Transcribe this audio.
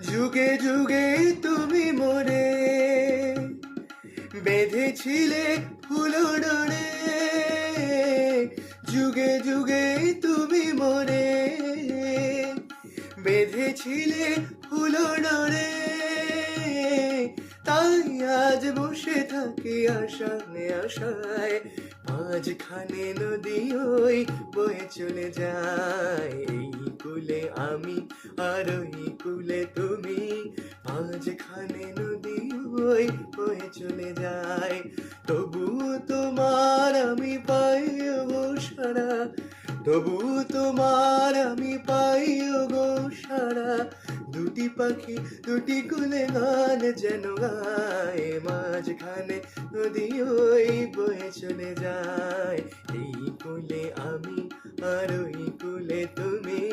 যুগে যুগে তুমি মোরে বেঁধেছিলে ফুলো ডোরে, যুগে যুগে তুমি মোরে বেঁধেছিলে ফুলো ডোরে। তাই আজ বসে থাকি আশায় আশায়, মাঝখানে নদী ওই বয়ে চলে যায়। এই কুলে আমি আর ওই কুলে তুমি, মাঝখানে নদী ওই বয়ে চলে যায়। তবুও তোমার আমি পাই গো সারা, তবুও তোমার আমি পাই গো সারা। দুটি পাখি দুটি কুলে গান যেন গায়, মাঝখানে নদী ওই বয়ে চলে যায়। এই কুলে আমি আর ওই কুলে তুমি।